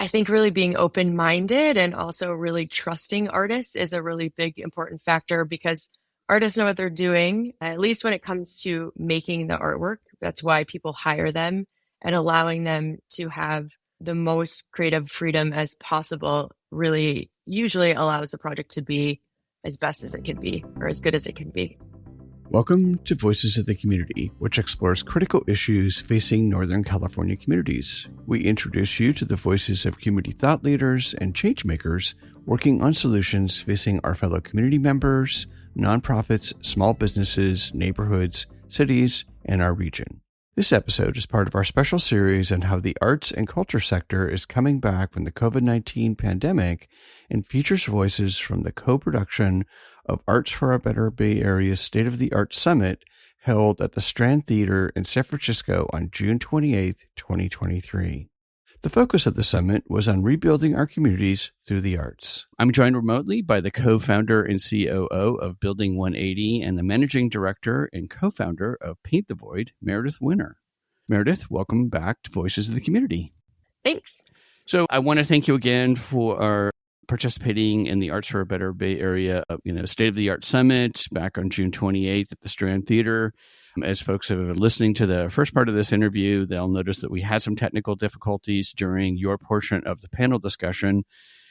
I think really being open-minded and also really trusting artists is a really big, important factor because artists know what they're doing, at least when it comes to making the artwork. That's why people hire them, and allowing them to have the most creative freedom as possible really usually allows the project to be as best as it can be or as good as it can be. Welcome to Voices of the Community, which explores critical issues facing Northern California communities. We introduce you to the voices of community thought leaders and changemakers working on solutions facing our fellow community members, nonprofits, small businesses, neighborhoods, cities, and our region. This episode is part of our special series on how the arts and culture sector is coming back from the COVID-19 pandemic and features voices from the co-production of Arts for a Better Bay Area's State-of-the-Art Summit held at the Strand Theater in San Francisco on June 28, 2023. The focus of the summit was on rebuilding our communities through the arts. I'm joined remotely by the co-founder and COO of Building 180 and the managing director and co-founder of Paint the Void, Meredith Winner. Meredith, welcome back to Voices of the Community. Thanks. So I want to thank you again for participating in the Arts for a Better Bay Area, State-of-the-Art Summit back on June 28th at the Strand Theater. As folks are listening to the first part of this interview, they'll notice that we had some technical difficulties during your portion of the panel discussion.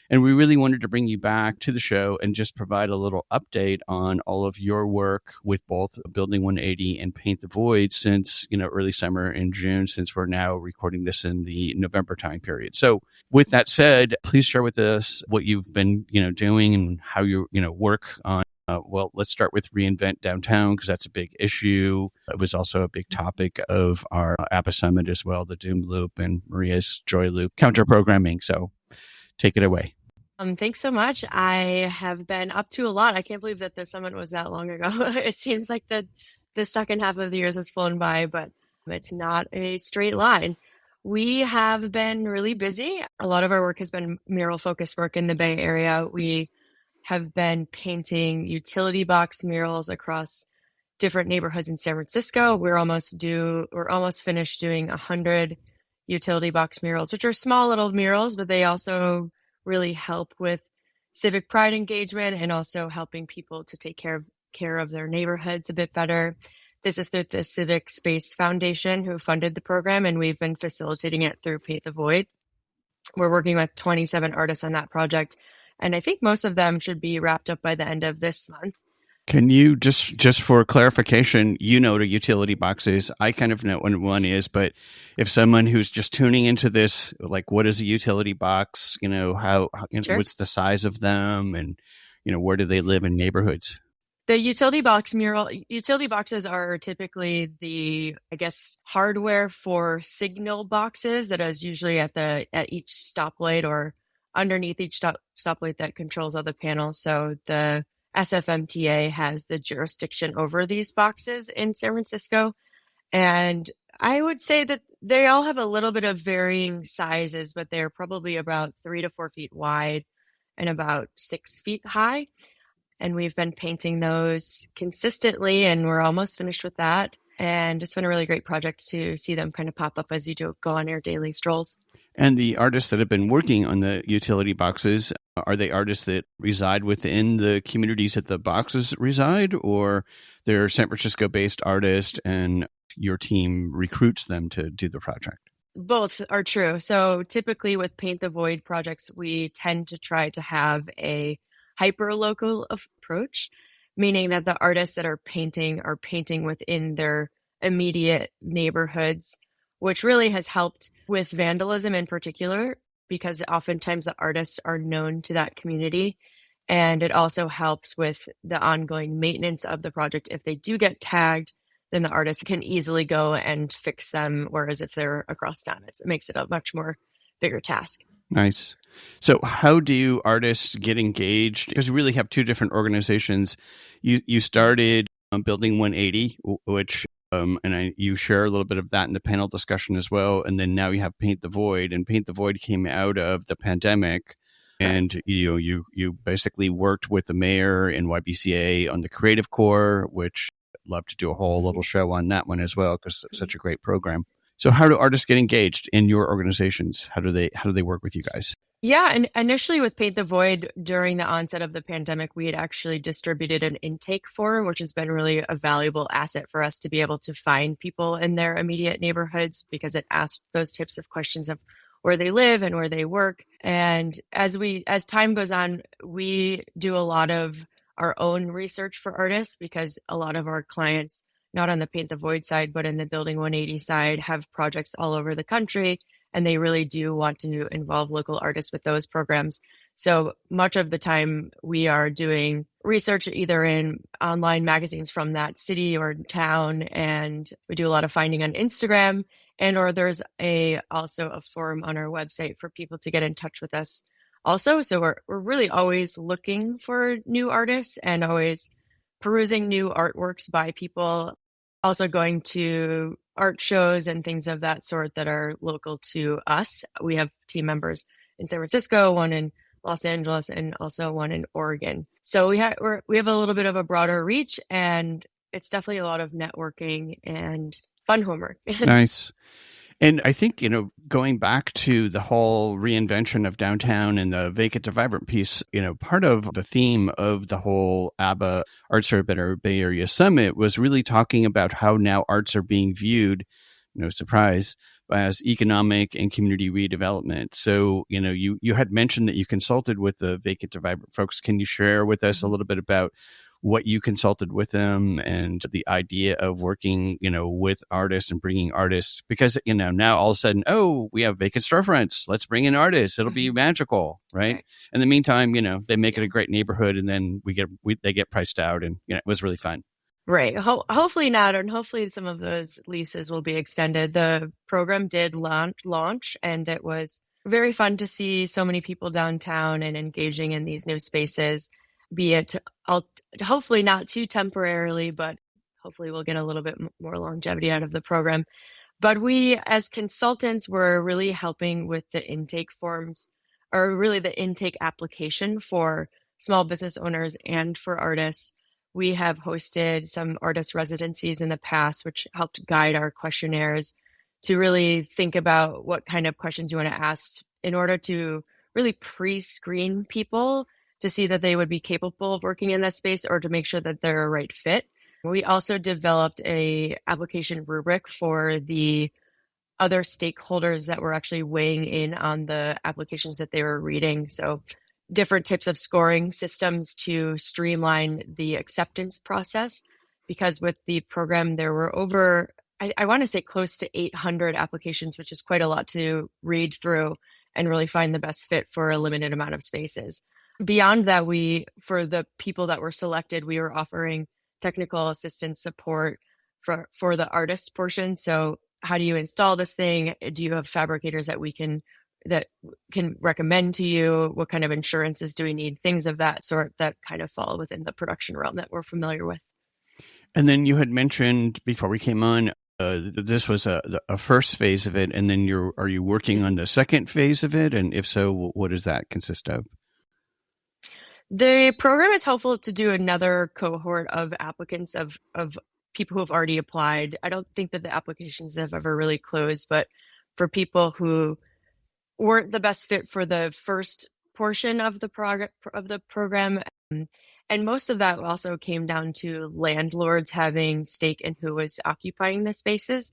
And we really wanted to bring you back to the show and just provide a little update on all of your work with both Building 180 and Paint the Void since, early summer in June, since we're now recording this in the November time period. So with that said, please share with us what you've been, doing and how you, work on. Let's start with Reinvent Downtown because that's a big issue. It was also a big topic of our APA Summit as well, the Doom Loop and Maria's Joy Loop counter programming. So take it away. Thanks so much. I have been up to a lot. I can't believe that the summit was that long ago. It seems like the second half of the years has flown by, but it's not a straight line. We have been really busy. A lot of our work has been mural-focused work in the Bay Area. We have been painting utility box murals across different neighborhoods in San Francisco. We're almost finished doing 100 utility box murals, which are small little murals, but they also really help with civic pride engagement and also helping people to take care of their neighborhoods a bit better. This is through the Civic Space Foundation who funded the program, and we've been facilitating it through Paint the Void. We're working with 27 artists on that project, and I think most of them should be wrapped up by the end of this month. Can you just for clarification, what a utility box is? I kind of know what one is, but if someone who's just tuning into this, like what is a utility box? How Sure. What's the size of them, and where do they live in neighborhoods? The utility boxes are typically the, hardware for signal boxes that is usually at each stoplight or underneath each stoplight that controls all the panels. So the SFMTA has the jurisdiction over these boxes in San Francisco. And I would say that they all have a little bit of varying sizes, but they're probably about 3 to 4 feet wide and about 6 feet high. And we've been painting those consistently, and we're almost finished with that. And it's been a really great project to see them kind of pop up as you go on your daily strolls. And the artists that have been working on the utility boxes, are they artists that reside within the communities that the boxes reside, or they're San Francisco-based artists and your team recruits them to do the project? Both are true. So typically with Paint the Void projects, we tend to try to have a hyper-local approach, meaning that the artists that are painting within their immediate neighborhoods, which really has helped with vandalism in particular, because oftentimes the artists are known to that community. And it also helps with the ongoing maintenance of the project. If they do get tagged, then the artist can easily go and fix them. Whereas if they're across town, it makes it a much more bigger task. Nice. So how do artists get engaged? Because we really have two different organizations. You started Building 180, which you share a little bit of that in the panel discussion as well. And then now you have Paint the Void, and Paint the Void came out of the pandemic. And you basically worked with the mayor and YBCA on the Creative Core, which I'd love to do a whole little show on that one as well, because it's such a great program. So how do artists get engaged in your organizations? How do they work with you guys? Yeah, and initially with Paint the Void during the onset of the pandemic, we had actually distributed an intake form, which has been really a valuable asset for us to be able to find people in their immediate neighborhoods because it asks those types of questions of where they live and where they work. And as time goes on, we do a lot of our own research for artists because a lot of our clients, not on the Paint the Void side, but in the Building 180 side, have projects all over the country and they really do want to involve local artists with those programs. So much of the time we are doing research either in online magazines from that city or town, and we do a lot of finding on Instagram, and or there's also a forum on our website for people to get in touch with us also. So we're really always looking for new artists and always perusing new artworks by people, also going to art shows and things of that sort that are local to us. We have team members in San Francisco, one in Los Angeles, and also one in Oregon. So we have a little bit of a broader reach, and it's definitely a lot of networking and fun homework. Nice. And I think, going back to the whole reinvention of downtown and the vacant to vibrant piece, part of the theme of the whole ABBA Arts Urban Bay Area Summit was really talking about how now arts are being viewed, no surprise, as economic and community redevelopment. So, you had mentioned that you consulted with the vacant to vibrant folks. Can you share with us a little bit about what you consulted with them and the idea of working, with artists and bringing artists, because, now all of a sudden, oh, we have vacant storefronts. Let's bring in artists. It'll be magical. Right. In the meantime, they make it a great neighborhood, and then they get priced out, and, it was really fun. Right. Hopefully not. And hopefully some of those leases will be extended. The program did launch, and it was very fun to see so many people downtown and engaging in these new spaces, be it hopefully not too temporarily, but hopefully we'll get a little bit more longevity out of the program. But we, as consultants, were really helping with the intake forms, or really the intake application for small business owners and for artists. We have hosted some artist residencies in the past, which helped guide our questionnaires to really think about what kind of questions you want to ask in order to really pre-screen people to see that they would be capable of working in that space or to make sure that they're a right fit. We also developed a application rubric for the other stakeholders that were actually weighing in on the applications that they were reading. So different types of scoring systems to streamline the acceptance process, because with the program, there were over, I want to say close to 800 applications, which is quite a lot to read through and really find the best fit for a limited amount of spaces. Beyond that, for the people that were selected, we were offering technical assistance support for the artist portion. So how do you install this thing? Do you have fabricators that can recommend to you? What kind of insurances do we need? Things of that sort that kind of fall within the production realm that we're familiar with. And then you had mentioned before we came on, this was a first phase of it. And then are you working on the second phase of it? And if so, what does that consist of? The program is hopeful to do another cohort of applicants of people who have already applied. I don't think that the applications have ever really closed, but for people who weren't the best fit for the first portion of the program. And most of that also came down to landlords having stake in who was occupying the spaces.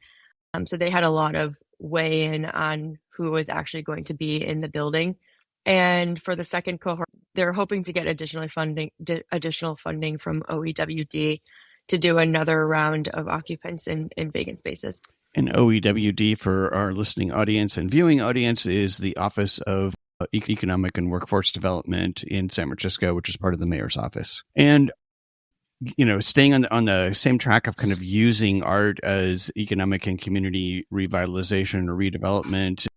So they had a lot of weigh in on who was actually going to be in the building. And for the second cohort, they're hoping to get additional funding from OEWD to do another round of occupants in vacant spaces. And OEWD, for our listening audience and viewing audience, is the Office of Economic and Workforce Development in San Francisco, which is part of the mayor's office. And, staying on the same track of kind of using art as economic and community revitalization or redevelopment,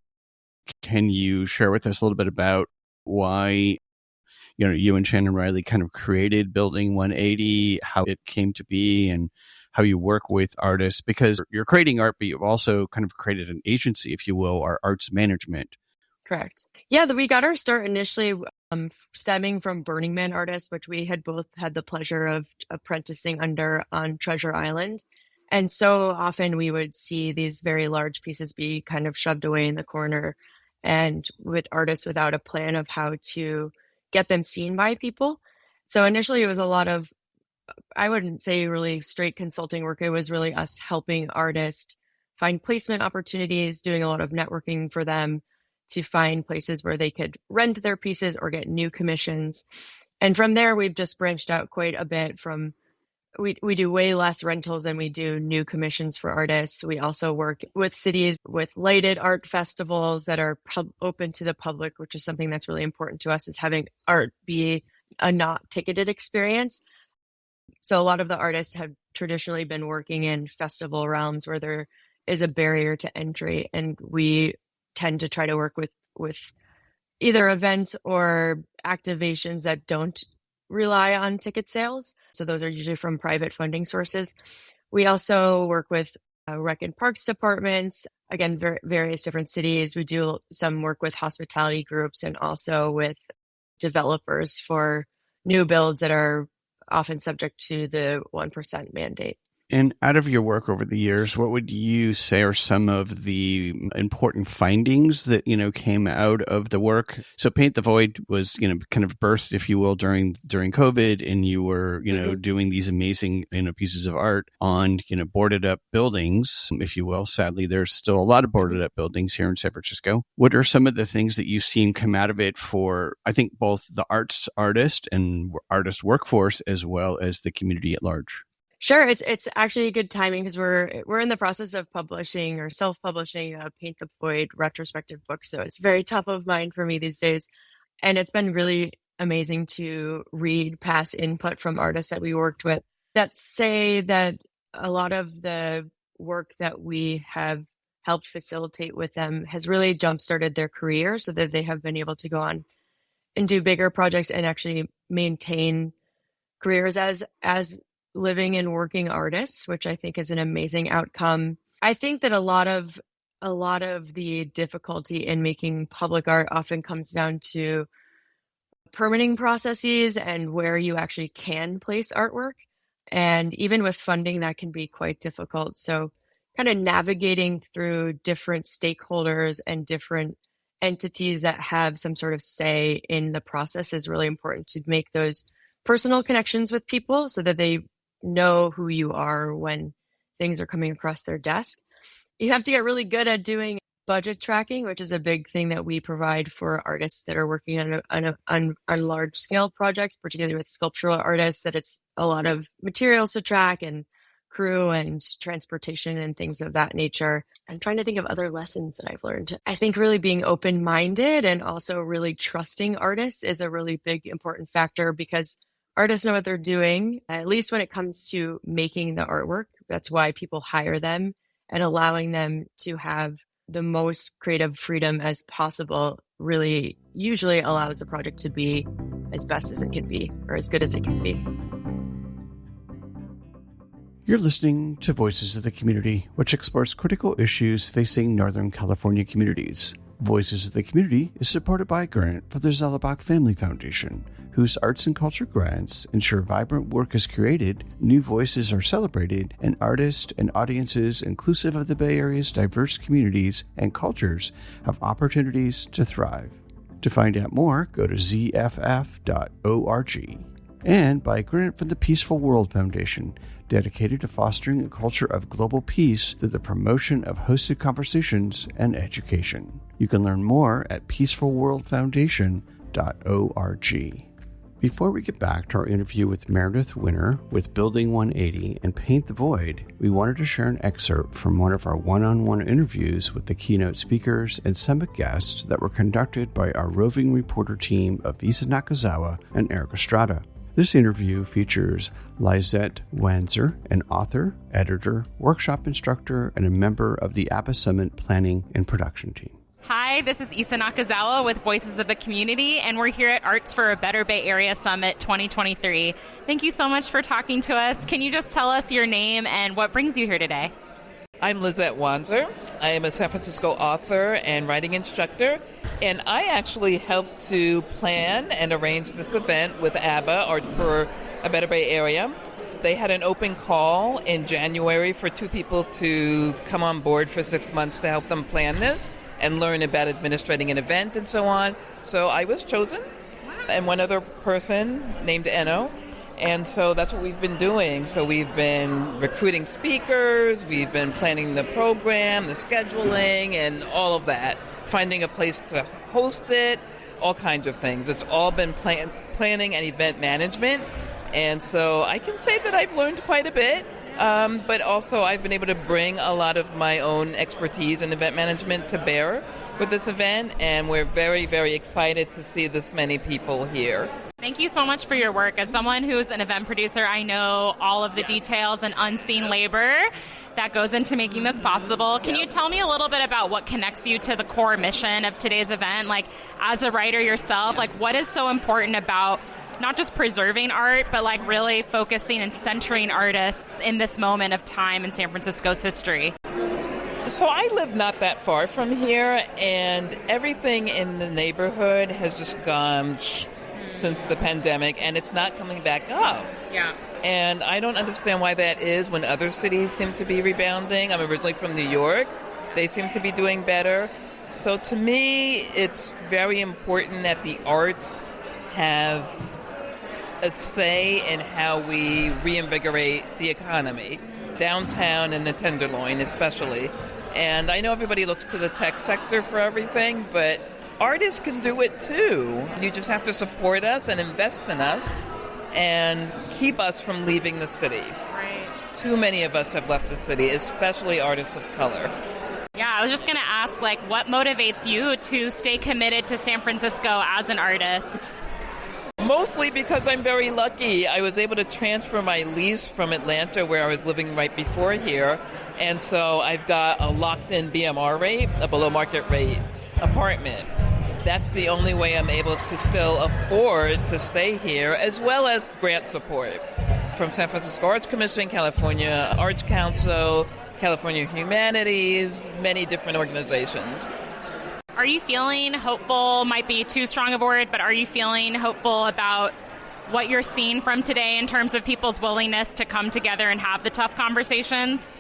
can you share with us a little bit about why, you and Shannon Riley kind of created Building 180, how it came to be, and how you work with artists? Because you're creating art, but you've also kind of created an agency, if you will, or arts management. Correct. Yeah, we got our start initially stemming from Burning Man artists, which we had both had the pleasure of apprenticing under on Treasure Island. And so often we would see these very large pieces be kind of shoved away in the corner, and with artists without a plan of how to get them seen by people. So initially it was a lot of, I wouldn't say really straight consulting work. It was really us helping artists find placement opportunities, doing a lot of networking for them to find places where they could rent their pieces or get new commissions. And from there, we've just branched out quite a bit from, we do way less rentals than we do new commissions for artists. We also work with cities with lighted art festivals that are open to the public, which is something that's really important to us, is having art be a not ticketed experience. So a lot of the artists have traditionally been working in festival realms where there is a barrier to entry. And we tend to try to work with either events or activations that don't rely on ticket sales. So those are usually from private funding sources. We also work with rec and parks departments, again, various different cities. We do some work with hospitality groups and also with developers for new builds that are often subject to the 1% mandate. And out of your work over the years, what would you say are some of the important findings that, came out of the work? So Paint the Void was, kind of birthed, if you will, during COVID, and you were, doing these amazing, pieces of art on, boarded up buildings, if you will. Sadly, there's still a lot of boarded up buildings here in San Francisco. What are some of the things that you've seen come out of it for, I think, both the artist and artist workforce, as well as the community at large? Sure, it's actually good timing because we're in the process of publishing or self-publishing a Paint the Void retrospective book, so it's very top of mind for me these days. And it's been really amazing to read past input from artists that we worked with that say that a lot of the work that we have helped facilitate with them has really jump-started their career so that they have been able to go on and do bigger projects and actually maintain careers as living and working artists, which I think is an amazing outcome. I think that a lot of the difficulty in making public art often comes down to permitting processes and where you actually can place artwork. And even with funding, that can be quite difficult. So kind of navigating through different stakeholders and different entities that have some sort of say in the process is really important to make those personal connections with people so that they know who you are when things are coming across their desk. You have to get really good at doing budget tracking, which is a big thing that we provide for artists that are working on large scale projects, particularly with sculptural artists, that it's a lot of materials to track and crew and transportation and things of that nature. I'm trying to think of other lessons that I've learned. I think really being open-minded and also really trusting artists is a really big important factor because artists know what they're doing, at least when it comes to making the artwork. That's why people hire them, and allowing them to have the most creative freedom as possible really usually allows the project to be as best as it can be, or as good as it can be. You're listening to Voices of the Community, which explores critical issues facing Northern California communities. Voices of the Community is supported by a grant for the Zellerbach Family Foundation, whose arts and culture grants ensure vibrant work is created, new voices are celebrated, and artists and audiences inclusive of the Bay Area's diverse communities and cultures have opportunities to thrive. To find out more, go to zff.org. And by a grant from the Peaceful World Foundation, dedicated to fostering a culture of global peace through the promotion of hosted conversations and education. You can learn more at peacefulworldfoundation.org. Before we get back to our interview with Meredith Winner with Building 180 and Paint the Void, we wanted to share an excerpt from one of our one-on-one interviews with the keynote speakers and summit guests that were conducted by our roving reporter team of Isa Nakazawa and Eric Estrada. This interview features Lyzette Wanzer, an author, editor, workshop instructor, and a member of the ABBA Summit planning and production team. Hi, this is Isa Nakazawa with Voices of the Community, and we're here at Arts for a Better Bay Area Summit 2023. Thank you so much for talking to us. Can you just tell us your name and what brings you here today? I'm Lyzette Wanzer. I am a San Francisco author and writing instructor, and I actually helped to plan and arrange this event with ABBA, Art for a Better Bay Area. They had an open call in January for 2 people to come on board for 6 months to help them plan this and learn about administrating an event and so on. So I was chosen, and one other person named Enno. And so that's what we've been doing. So we've been recruiting speakers, we've been planning the program, the scheduling, and all of that, finding a place to host it, all kinds of things. It's all been planning and event management. And so I can say that I've learned quite a bit, but also I've been able to bring a lot of my own expertise in event management to bear with this event, and we're very, very excited to see this many people here. Thank you so much for your work. As someone who's an event producer, I know all of the details and unseen labor that goes into making this possible. Can you tell me a little bit about what connects you to the core mission of today's event? Like, as a writer yourself, like, what is so important about not just preserving art, but like really focusing and centering artists in this moment of time in San Francisco's history? So I live not that far from here, and everything in the neighborhood has just gone since the pandemic, and it's not coming back up. Yeah. And I don't understand why that is when other cities seem to be rebounding. I'm originally from New York. They seem to be doing better. So to me, it's very important that the arts have a say in how we reinvigorate the economy, downtown and the Tenderloin especially. And I know everybody looks to the tech sector for everything, but artists can do it too. You just have to support us and invest in us and keep us from leaving the city. Right. Too many of us have left the city, especially artists of color. Yeah, I was just going to ask, like, what motivates you to stay committed to San Francisco as an artist? Mostly because I'm very lucky. I was able to transfer my lease from Atlanta, where I was living right before here, and so I've got a locked-in BMR rate, a below-market rate apartment. That's the only way I'm able to still afford to stay here, as well as grant support from San Francisco Arts Commission, California Arts Council, California Humanities, many different organizations. Are you feeling hopeful, might be too strong of a word, but are you feeling hopeful about what you're seeing from today in terms of people's willingness to come together and have the tough conversations?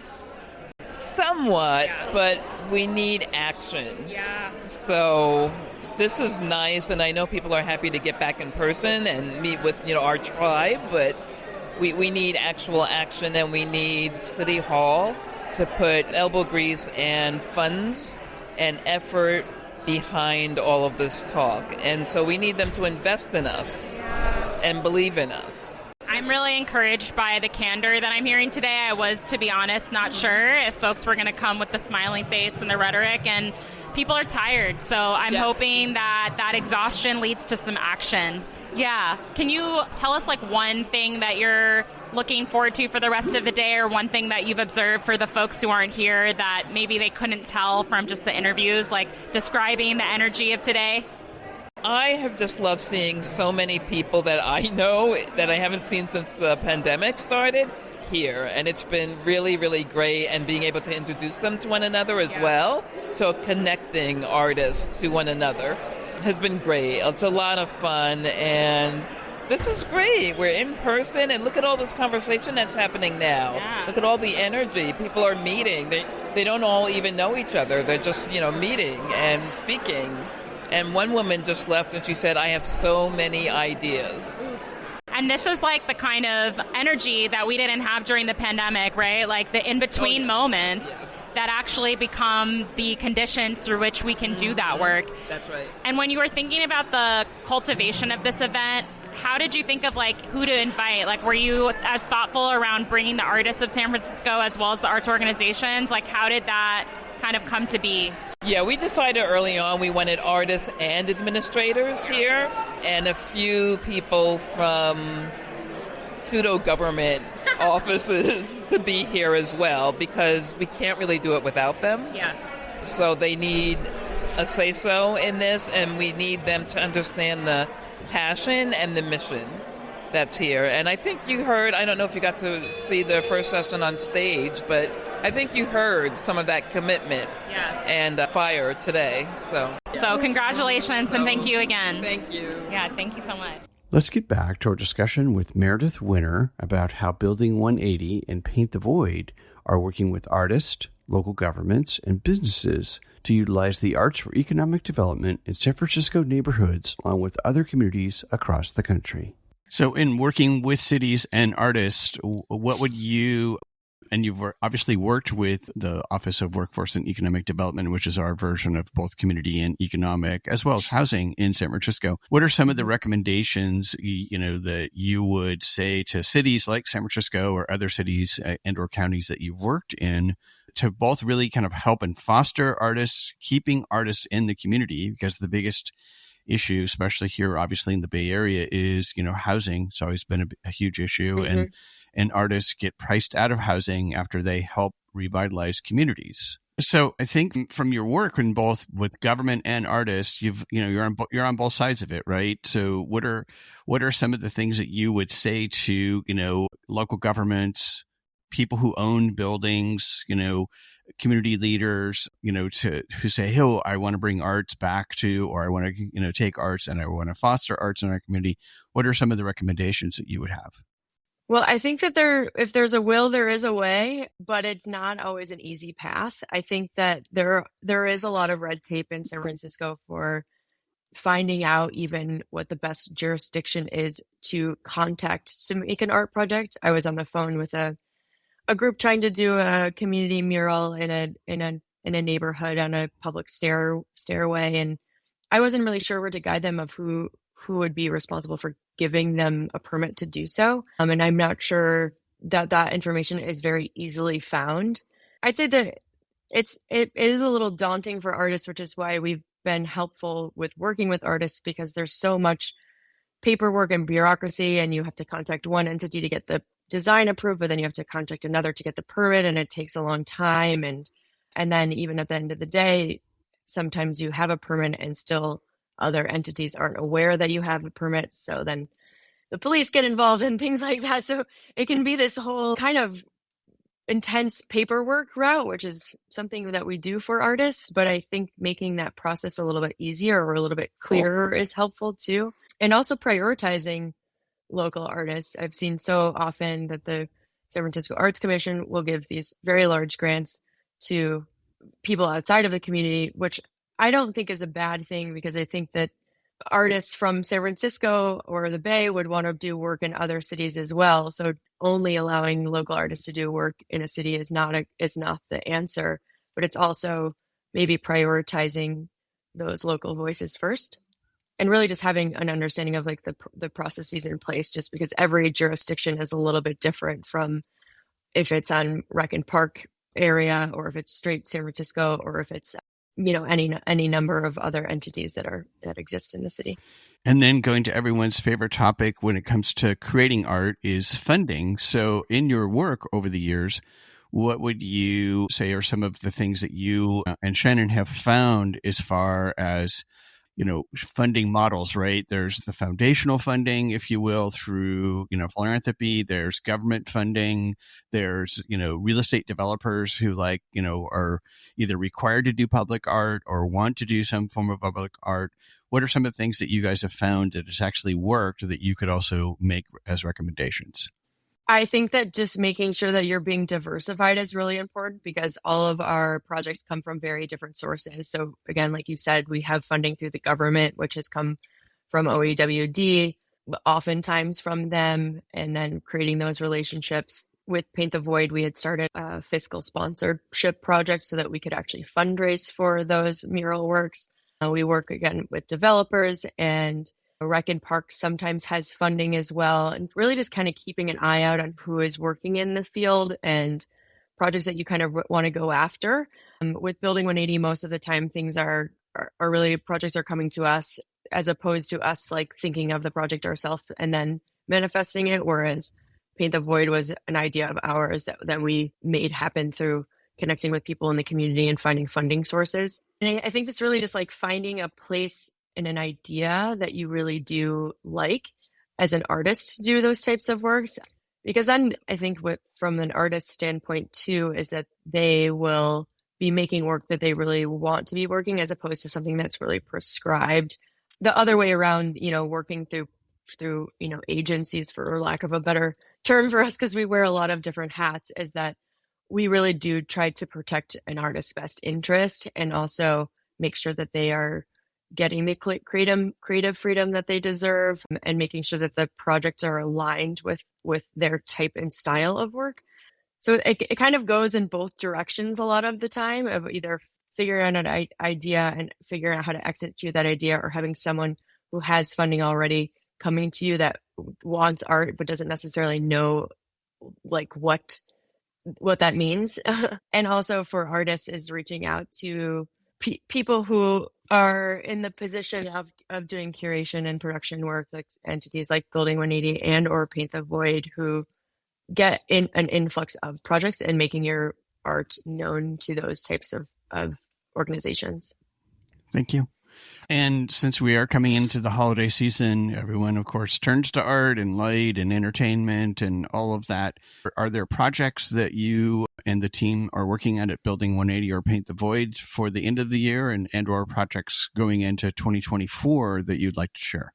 Somewhat, Yeah. but we need action. Yeah. So this is nice, and I know people are happy to get back in person and meet with, our tribe, but we need actual action, and we need City Hall to put elbow grease and funds and effort behind all of this talk. And so we need them to invest in us and believe in us. I'm really encouraged by the candor that I'm hearing today. I was, to be honest, not sure if folks were going to come with the smiling face and the rhetoric, and people are tired. So I'm hoping that exhaustion leads to some action. Yeah. Can you tell us like one thing that you're looking forward to for the rest of the day, or one thing that you've observed for the folks who aren't here that maybe they couldn't tell from just the interviews, like describing the energy of today? I have just loved seeing so many people that I know that I haven't seen since the pandemic started here. And it's been really, really great, and being able to introduce them to one another as well. So connecting artists to one another has been great. It's a lot of fun, and this is great. We're in person, and look at all this conversation that's happening now. Yeah. Look at all the energy. People are meeting. They don't all even know each other. They're just, meeting and speaking. And one woman just left, and she said, I have so many ideas. And this is like the kind of energy that we didn't have during the pandemic, right? Like the in-between moments that actually become the conditions through which we can do that work. That's right. And when you were thinking about the cultivation of this event, how did you think of like who to invite? Like, were you as thoughtful around bringing the artists of San Francisco as well as the arts organizations? Like, how did that kind of come to be? Yeah, we decided early on we wanted artists and administrators here, and a few people from pseudo-government offices to be here as well, because we can't really do it without them. Yes. So they need a say-so in this, and we need them to understand the passion and the mission that's here. And I think you heard, I don't know if you got to see the first session on stage, but I think you heard some of that commitment and fire today. So congratulations, and thank you again. Thank you. Yeah, thank you so much. Let's get back to our discussion with Meredith Winner about how Building 180 and Paint the Void are working with artists, local governments, and businesses to utilize the arts for economic development in San Francisco neighborhoods along with other communities across the country. So in working with cities and artists, what would you, and you've obviously worked with the Office of Workforce and Economic Development, which is our version of both community and economic, as well as housing in San Francisco. What are some of the recommendations, that you would say to cities like San Francisco or other cities and or counties that you've worked in to both really kind of help and foster artists, keeping artists in the community? Because the biggest issue, especially here, obviously in the Bay Area, is, housing. It's always been a huge issue. Mm-hmm. And artists get priced out of housing after they help revitalize communities. So I think from your work in both with government and artists, you're on both sides of it, right? So what are some of the things that you would say to, local governments, people who own buildings, community leaders, who say, oh, I want to bring arts back to, or I want to, take arts and I want to foster arts in our community. What are some of the recommendations that you would have? Well, I think that if there's a will, there is a way, but it's not always an easy path. I think that there is a lot of red tape in San Francisco for finding out even what the best jurisdiction is to contact to make an art project. I was on the phone with a group trying to do a community mural in a neighborhood on a public stairway, and I wasn't really sure where to guide them of who would be responsible for giving them a permit to do so. And I'm not sure that information is very easily found. I'd say that it is a little daunting for artists, which is why we've been helpful with working with artists, because there's so much paperwork and bureaucracy, and you have to contact one entity to get the design approved, but then you have to contact another to get the permit, and it takes a long time. And then even at the end of the day, sometimes you have a permit and still other entities aren't aware that you have a permit. So then the police get involved and things like that. So it can be this whole kind of intense paperwork route, which is something that we do for artists. But I think making that process a little bit easier or a little bit clearer is helpful too. And also prioritizing local artists. I've seen so often that the San Francisco Arts Commission will give these very large grants to people outside of the community, which I don't think is a bad thing, because I think that artists from San Francisco or the Bay would want to do work in other cities as well. So only allowing local artists to do work in a city is not the answer, but it's also maybe prioritizing those local voices first, and really just having an understanding of like the processes in place, just because every jurisdiction is a little bit different from if it's on Rec and Park area, or if it's straight San Francisco, or if it's any number of other entities that exist in the city. And then going to everyone's favorite topic when it comes to creating art is funding. So in your work over the years, what would you say are some of the things that you and Shannon have found as far as funding models, right? There's the foundational funding, if you will, through, philanthropy. There's government funding. There's, real estate developers who are either required to do public art or want to do some form of public art. What are some of the things that you guys have found that has actually worked that you could also make as recommendations? I think that just making sure that you're being diversified is really important, because all of our projects come from very different sources. So again, like you said, we have funding through the government, which has come from OEWD, oftentimes from them, and then creating those relationships. With Paint the Void, we had started a fiscal sponsorship project so that we could actually fundraise for those mural works. We work again with developers, and Rec and Park sometimes has funding as well, and really just kind of keeping an eye out on who is working in the field and projects that you kind of want to go after. With Building 180, most of the time things are really projects are coming to us, as opposed to us like thinking of the project ourselves and then manifesting it. Whereas Paint the Void was an idea of ours that we made happen through connecting with people in the community and finding funding sources. And I think it's really just like finding a place and an idea that you really do like as an artist to do those types of works. Because then I think from an artist standpoint too, is that they will be making work that they really want to be working, as opposed to something that's really prescribed. The other way around, working through through, agencies, for lack of a better term for us, because we wear a lot of different hats, is that we really do try to protect an artist's best interest and also make sure that they are getting the creative freedom that they deserve, and making sure that the projects are aligned with their type and style of work. So it kind of goes in both directions a lot of the time, of either figuring out an idea and figuring out how to execute that idea, or having someone who has funding already coming to you that wants art but doesn't necessarily know like what that means. And also for artists is reaching out to people who are in the position of doing curation and production work, like entities like Building 180 and or Paint the Void, who get in an influx of projects and making your art known to those types of organizations. Thank you. And since we are coming into the holiday season, everyone, of course, turns to art and light and entertainment and all of that. Are there projects that you and the team are working at Building 180 or Paint the Void for the end of the year, and or projects going into 2024 that you'd like to share?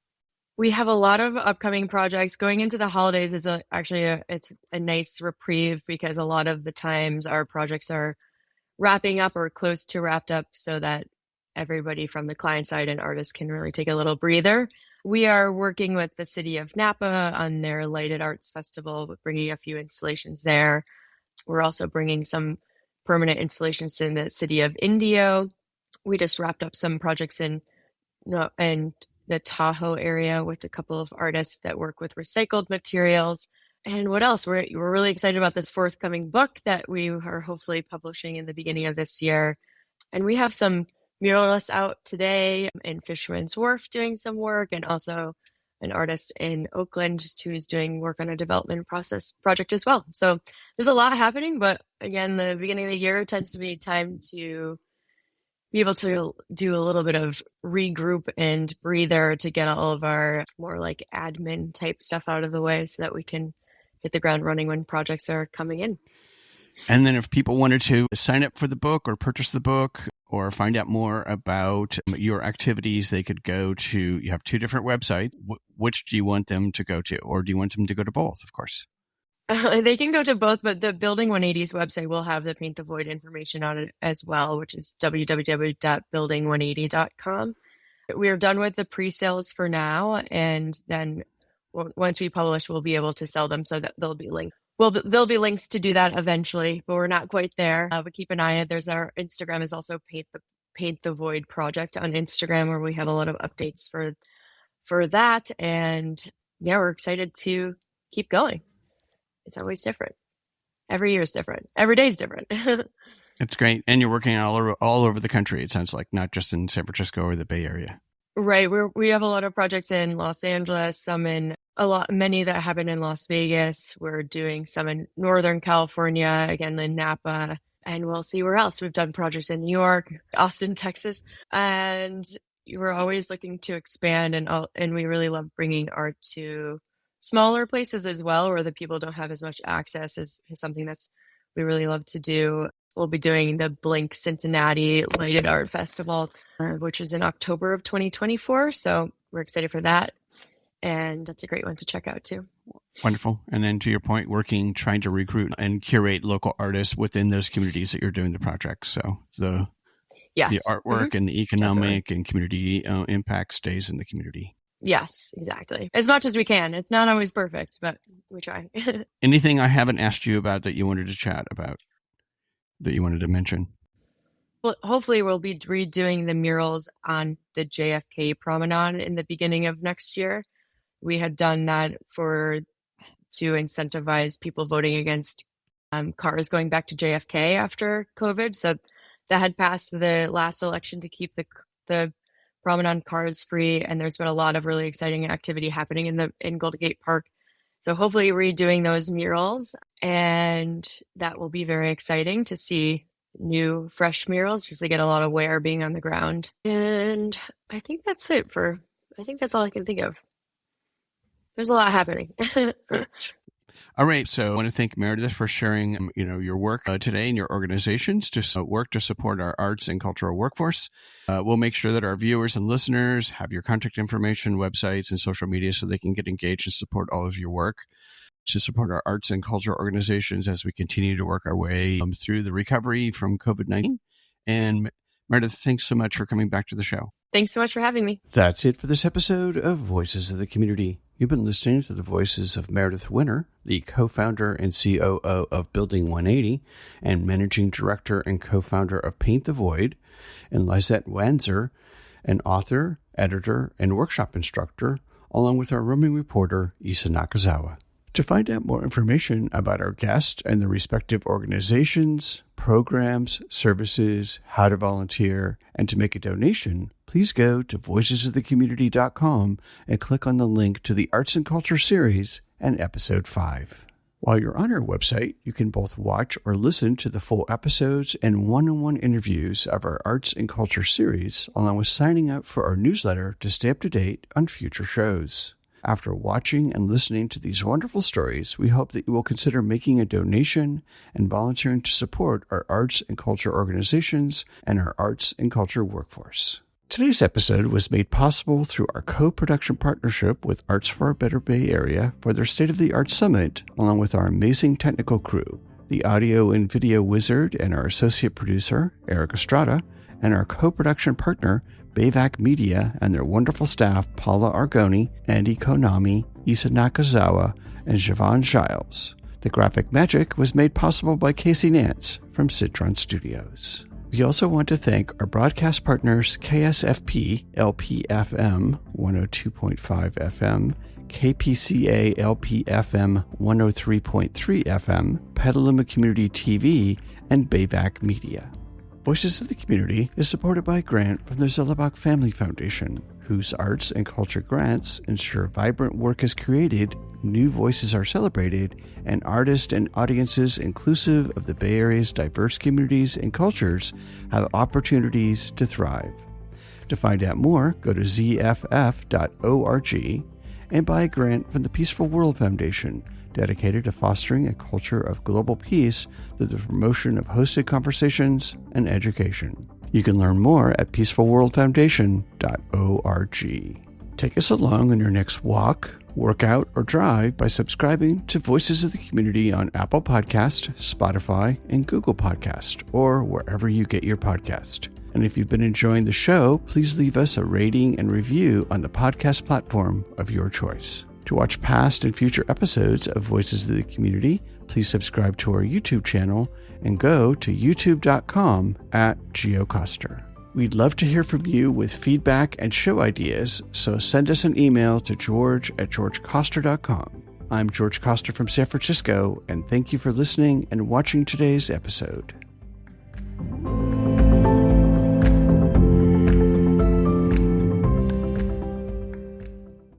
We have a lot of upcoming projects. Going into the holidays is it's a nice reprieve, because a lot of the times our projects are wrapping up or close to wrapped up, so that everybody from the client side and artists can really take a little breather. We are working with the city of Napa on their Lighted Arts Festival, bringing a few installations there. We're also bringing some permanent installations in the city of Indio. We just wrapped up some projects in the Tahoe area with a couple of artists that work with recycled materials. And what else? We're really excited about this forthcoming book that we are hopefully publishing in the beginning of this year. And we have some muralists out today in Fisherman's Wharf doing some work, and also an artist in Oakland who's doing work on a development project as well. So there's a lot happening, but again, the beginning of the year tends to be time to be able to do a little bit of regroup and breather to get all of our more like admin type stuff out of the way, so that we can hit the ground running when projects are coming in. And then if people wanted to sign up for the book or purchase the book or find out more about your activities, they could go to, you have two different websites. Which do you want them to go to? Or do you want them to go to both, of course? They can go to both, but the Building 180's website will have the Paint the Void information on it as well, which is www.building180.com. We are done with the pre-sales for now, and then once we publish, we'll be able to sell them, so that there'll be links. Well, there'll be links to do that eventually, but we're not quite there. But keep an eye out. There's our Instagram is also Paint the Void Project on Instagram, where we have a lot of updates for that. And yeah, we're excited to keep going. It's always different. Every year is different. Every day is different. It's great. And you're working all over the country, it sounds like, not just in San Francisco or the Bay Area. Right. We have a lot of projects in Los Angeles, many that happen in Las Vegas. We're doing some in Northern California, again in Napa, and we'll see where else. We've done projects in New York, Austin, Texas, and we're always looking to expand, and we really love bringing art to smaller places as well, where the people don't have as much access, is something that's we really love to do. We'll be doing the Blink Cincinnati Lighted Art Festival, which is in October of 2024. So we're excited for that. And that's a great one to check out too. Wonderful. And then to your point, trying to recruit and curate local artists within those communities that you're doing the projects. So the artwork and the economic and community impact stays in the community. Yes, exactly. As much as we can. It's not always perfect, but we try. Anything I haven't asked you about that you wanted to chat about, that you wanted to mention? Well, hopefully we'll be redoing the murals on the JFK promenade in the beginning of next year. We had done that to incentivize people voting against cars going back to JFK after COVID. So that had passed the last election to keep the promenade cars free, and there's been a lot of really exciting activity happening in Golden Gate Park. So hopefully redoing those murals, and that will be very exciting to see new, fresh murals, because they get a lot of wear being on the ground. And I think that's it I think that's all I can think of. There's a lot happening. All right. So I want to thank Meredith for sharing, your work today and your organizations to work to support our arts and cultural workforce. We'll make sure that our viewers and listeners have your contact information, websites, and social media so they can get engaged and support all of your work to support our arts and cultural organizations as we continue to work our way through the recovery from COVID-19. And Meredith, thanks so much for coming back to the show. Thanks so much for having me. That's it for this episode of Voices of the Community. You've been listening to the voices of Meredith Winner, the co-founder and COO of Building 180 and managing director and co-founder of Paint the Void, and Lyzette Wanzer, an author, editor, and workshop instructor, along with our roaming reporter, Isa Nakazawa. To find out more information about our guests and the respective organizations, programs, services, how to volunteer, and to make a donation, please go to voicesofthecommunity.com and click on the link to the Arts and Culture series and Episode 5. While you're on our website, you can both watch or listen to the full episodes and one-on-one interviews of our Arts and Culture series, along with signing up for our newsletter to stay up to date on future shows. After watching and listening to these wonderful stories, we hope that you will consider making a donation and volunteering to support our arts and culture organizations and our arts and culture workforce. Today's episode was made possible through our co-production partnership with Arts for a Better Bay Area for their State of the Arts Summit, along with our amazing technical crew, the audio and video wizard and our associate producer, Eric Estrada, and our co-production partner, Bayvac Media, and their wonderful staff, Paula Argoni, Andy Konami, Isa Nakazawa, and Siobhan Giles. The graphic magic was made possible by Casey Nance from Citron Studios. We also want to thank our broadcast partners KSFP LPFM 102.5 FM, KPCA LPFM 103.3 FM, Petaluma Community TV, and Bayvac Media. Voices of the Community is supported by a grant from the Zellebach Family Foundation, whose arts and culture grants ensure vibrant work is created, new voices are celebrated, and artists and audiences inclusive of the Bay Area's diverse communities and cultures have opportunities to thrive. To find out more, go to zff.org and buy a grant from the Peaceful World Foundation, dedicated to fostering a culture of global peace through the promotion of hosted conversations and education. You can learn more at peacefulworldfoundation.org. Take us along on your next walk, workout, or drive by subscribing to Voices of the Community on Apple Podcast, Spotify, and Google Podcast, or wherever you get your podcast. And if you've been enjoying the show, please leave us a rating and review on the podcast platform of your choice. To watch past and future episodes of Voices of the Community, please subscribe to our YouTube channel and go to youtube.com/GeoCoster. We'd love to hear from you with feedback and show ideas, so send us an email to george@georgecoster.com. I'm George Coster from San Francisco, and thank you for listening and watching today's episode.